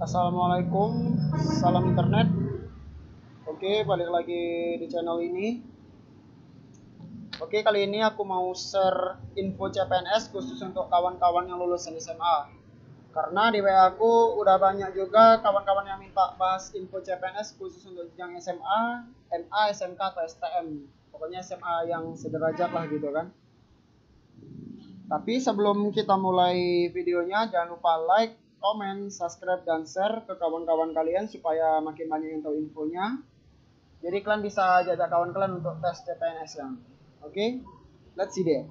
Assalamualaikum, salam internet. Oke, balik lagi di channel ini. Oke, kali ini aku mau share info CPNS khusus untuk kawan-kawan yang lulusan SMA. Karena di WA aku udah banyak juga kawan-kawan yang minta bahas info CPNS khusus untuk jenjang SMA, MA, SMK atau STM. Pokoknya SMA yang sederajat lah gitu kan. Tapi sebelum kita mulai videonya, jangan lupa like, komen, subscribe, dan share ke kawan-kawan kalian supaya makin banyak yang tahu infonya. Jadi kalian bisa ajak kawan kalian untuk tes CPNS yang. Oke, let's see deh.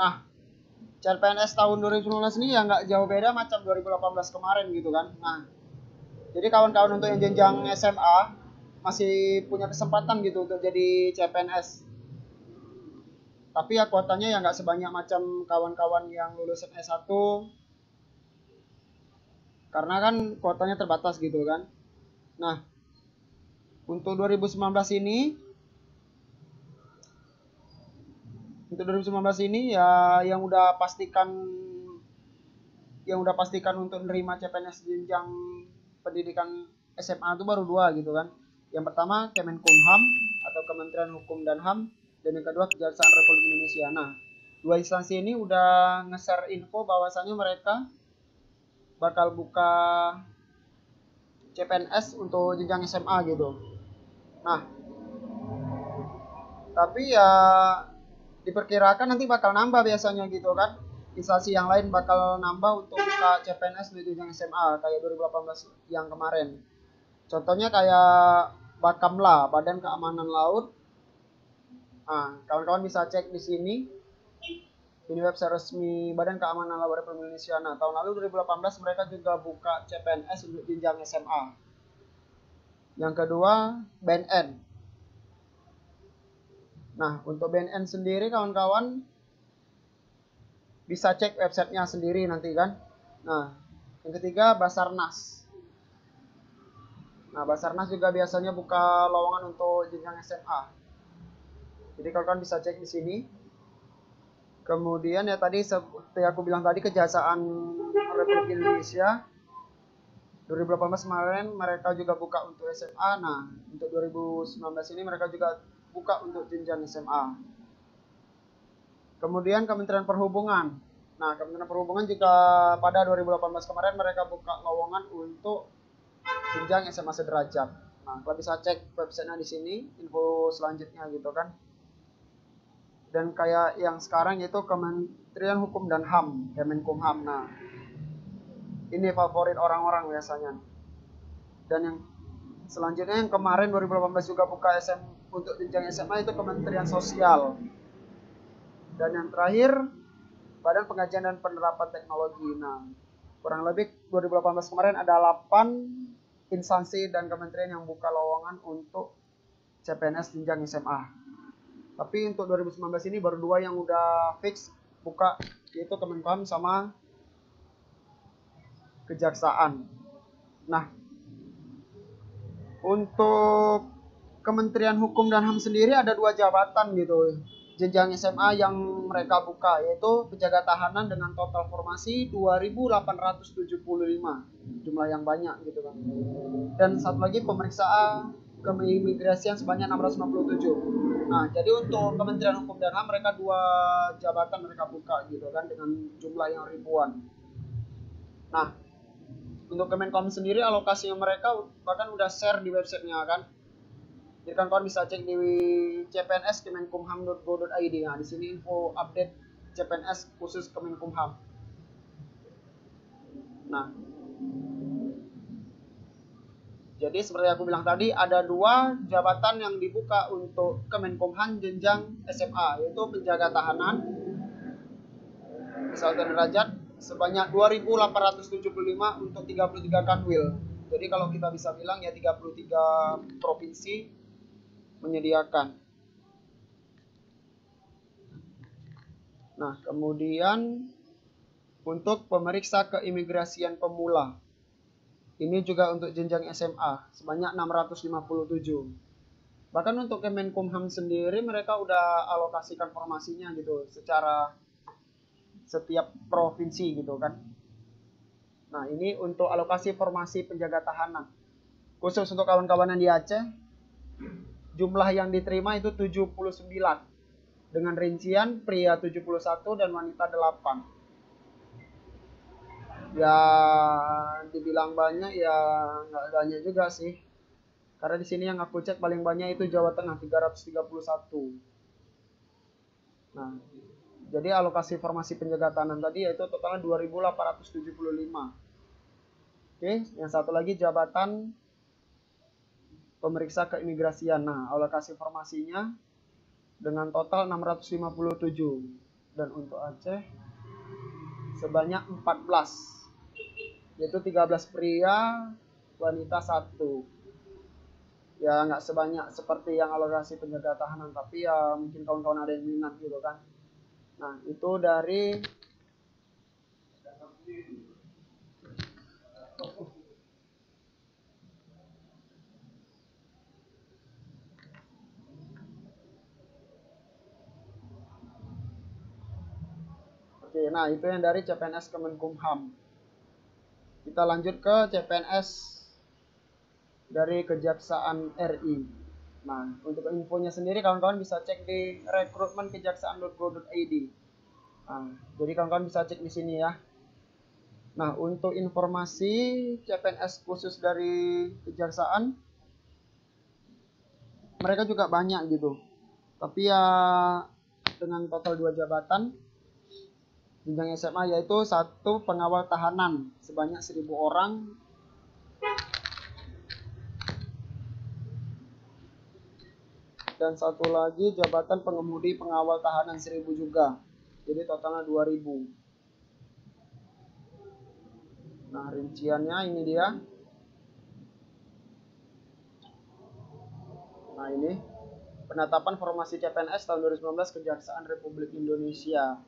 Nah, CPNS tahun 2019 ini ya nggak jauh beda macam 2018 kemarin gitu kan. Nah, jadi kawan-kawan untuk yang jenjang SMA masih punya kesempatan gitu untuk jadi CPNS. Tapi ya kuotanya ya nggak sebanyak macam kawan-kawan yang lulusan S1. Karena kan kuotanya terbatas gitu kan. Nah, untuk 2019 ini ya yang udah pastikan untuk menerima CPNS jenjang pendidikan SMA itu baru 2 gitu kan. Yang pertama Kemenkumham atau Kementerian Hukum dan HAM, dan yang kedua Kejaksaan Republik Indonesia. Nah, 2 instansi ini udah nge-share info bahwasannya mereka bakal buka CPNS untuk jenjang SMA gitu. Nah, tapi ya diperkirakan nanti bakal nambah biasanya gitu kan. Instansi yang lain bakal nambah untuk buka CPNS di jenjang SMA kayak 2018 yang kemarin. Contohnya kayak Bakamla, Badan Keamanan Laut. Nah, kawan-kawan bisa cek di sini. Ini website resmi Badan Keamanan Laut Republik Indonesia. Nah, tahun lalu 2018 mereka juga buka CPNS untuk jenjang SMA. Yang kedua, BNN. Nah, untuk BNN sendiri kawan-kawan bisa cek websitenya sendiri nanti kan. Nah, yang ketiga Basarnas. Nah, Basarnas juga biasanya buka lowongan untuk jenjang SMA. Jadi kawan-kawan bisa cek di sini. Kemudian ya tadi seperti aku bilang tadi, Kejaksaan Republik Indonesia 2018 kemarin mereka juga buka untuk SMA. Nah, untuk 2019 ini mereka juga buka untuk jenjang SMA. Kemudian Kementerian Perhubungan. Nah, Kementerian Perhubungan juga pada 2018 kemarin mereka buka lowongan untuk jenjang SMA sederajat. Nah, kalian bisa cek websitenya di sini, info selanjutnya gitu kan. Dan kayak yang sekarang yaitu Kementerian Hukum dan HAM, Kemenkumham. Nah, ini favorit orang-orang biasanya. Dan yang selanjutnya yang kemarin 2018 juga buka untuk jenjang SMA itu Kementerian Sosial. Dan yang terakhir Badan Pengkajian dan Penerapan Teknologi. Nah, kurang lebih 2018 kemarin ada 8 instansi dan kementerian yang buka lowongan untuk CPNS jenjang SMA. Tapi untuk 2019 ini baru 2 yang udah fix buka, yaitu Kemenkumham sama Kejaksaan. Nah, untuk Kementerian Hukum dan HAM sendiri ada 2 jabatan gitu jenjang SMA yang mereka buka, yaitu penjaga tahanan dengan total formasi 2.875, jumlah yang banyak gitu kan. Dan satu lagi pemeriksa keimigrasian sebanyak 657. Nah, jadi untuk Kementerian Hukum dan HAM mereka 2 jabatan mereka buka gitu kan dengan jumlah yang ribuan. Nah, untuk Kemenkom sendiri alokasinya mereka bahkan udah share di websitenya kan. Jadi kawan-kawan bisa cek di CPNS kemenkumham.go.id. Nah, di sini info update CPNS khusus Kemenkumham. Nah, jadi seperti aku bilang tadi, ada 2 jabatan yang dibuka untuk Kemenkumham jenjang SMA, yaitu penjaga tahanan sederajat sebanyak 2.875 untuk 33 kanwil. Jadi kalau kita bisa bilang ya 33 provinsi menyediakan. Nah, kemudian untuk pemeriksa keimigrasian pemula, ini juga untuk jenjang SMA sebanyak 657. Bahkan untuk Kemenkumham sendiri mereka udah alokasikan formasinya gitu secara setiap provinsi gitu kan. Nah, ini untuk alokasi formasi penjaga tahanan. Khusus untuk kawan-kawan yang di Aceh, jumlah yang diterima itu 79. Dengan rincian pria 71 dan wanita 8. Ya, dibilang banyak ya nggak banyak juga sih. Karena di sini yang aku cek paling banyak itu Jawa Tengah 331. Nah, jadi alokasi formasi penjaga tahanan tadi yaitu totalnya 2.875. Oke, yang satu lagi jabatan pemeriksa keimigrasian. Nah, alokasi formasinya dengan total 657. Dan untuk Aceh sebanyak 14. Yaitu 13 pria, wanita 1. Ya nggak sebanyak seperti yang alokasi penjaga tahanan, tapi ya mungkin kawan-kawan ada yang minat gitu kan. Nah, itu dari Oke, nah itu yang dari CPNS Kemenkumham. Kita lanjut ke CPNS dari Kejaksaan RI. Nah, untuk infonya sendiri kawan-kawan bisa cek di rekrutmenkejaksaan.go.id. Nah, jadi kawan-kawan bisa cek di sini ya. Nah, untuk informasi CPNS khusus dari Kejaksaan, mereka juga banyak gitu. Tapi ya dengan total 2 jabatan jenjang SMA, yaitu 1 pengawal tahanan sebanyak 1.000 orang, dan 1 lagi jabatan pengemudi pengawal tahanan 1.000 juga, jadi totalnya 2.000. Nah, rinciannya ini dia. Nah, ini penetapan formasi CPNS tahun 2019 Kejaksaan Republik Indonesia.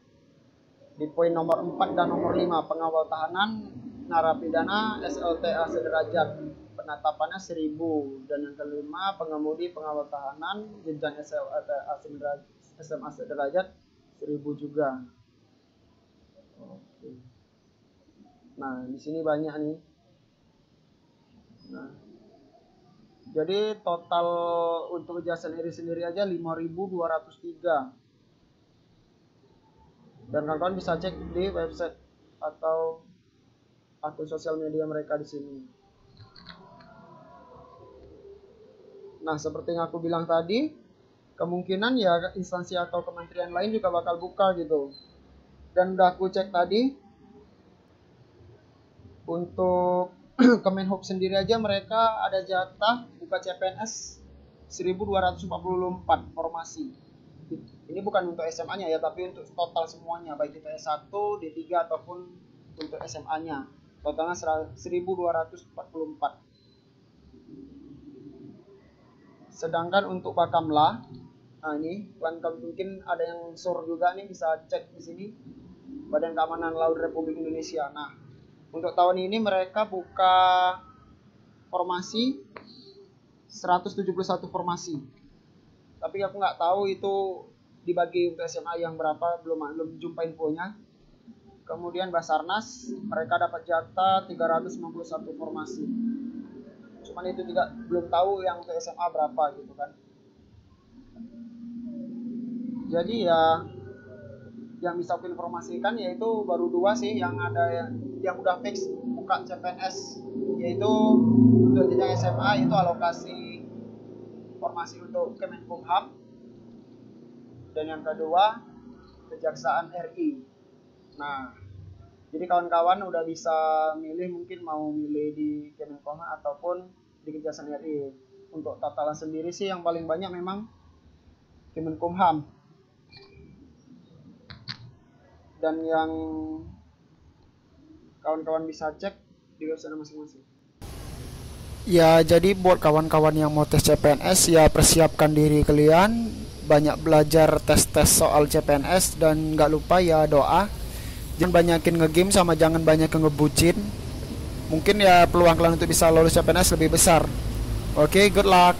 Di poin nomor 4 dan nomor 5, pengawal tahanan narapidana SLTA sederajat, penetapannya 1.000. Dan yang kelima, pengemudi pengawal tahanan jenjang SMA sederajat 1.000 juga. Oke. Nah, di sini banyak nih. Nah, jadi total untuk Kejaksaan RI sendiri aja 5.203. Dan kawan-kawan bisa cek di website atau akun sosial media mereka di sini. Nah, seperti yang aku bilang tadi, kemungkinan ya instansi atau kementerian lain juga bakal buka gitu. Dan udah aku cek tadi, untuk Kemenhub sendiri aja mereka ada jatah buka CPNS 1.244 formasi. Ini bukan untuk SMA-nya ya, tapi untuk total semuanya, baik itu S1, D3 ataupun untuk SMA-nya. Totalnya 1.244. Sedangkan untuk Bakamla, nah ini mungkin ada yang sur juga nih, bisa cek di sini, Badan Keamanan Laut Republik Indonesia. Nah, untuk tahun ini mereka buka formasi 171 formasi. Tapi aku nggak tahu itu dibagi untuk SMA yang berapa, belum jumpa infonya. Kemudian Basarnas, mereka dapat jatah 391 formasi. Cuman itu juga belum tahu yang untuk SMA berapa gitu kan. Jadi ya yang bisa aku informasikan yaitu baru 2 sih yang ada yang udah fix buka CPNS, yaitu untuk jenjang SMA itu alokasi formasi untuk Kemenkumham, dan yang kedua Kejaksaan RI. Nah, jadi kawan-kawan udah bisa milih, mungkin mau milih di Kemenkumham ataupun di Kejaksaan RI. Untuk tatalan sendiri sih yang paling banyak memang Kemenkumham. Dan yang kawan-kawan bisa cek di website masing-masing. Ya, jadi buat kawan-kawan yang mau tes CPNS, ya persiapkan diri kalian, banyak belajar tes-tes soal CPNS, dan nggak lupa ya doa. Jangan banyakin ngegame sama jangan banyak ngebucin. Mungkin ya peluang kalian untuk bisa lolos CPNS lebih besar. Oke, good luck.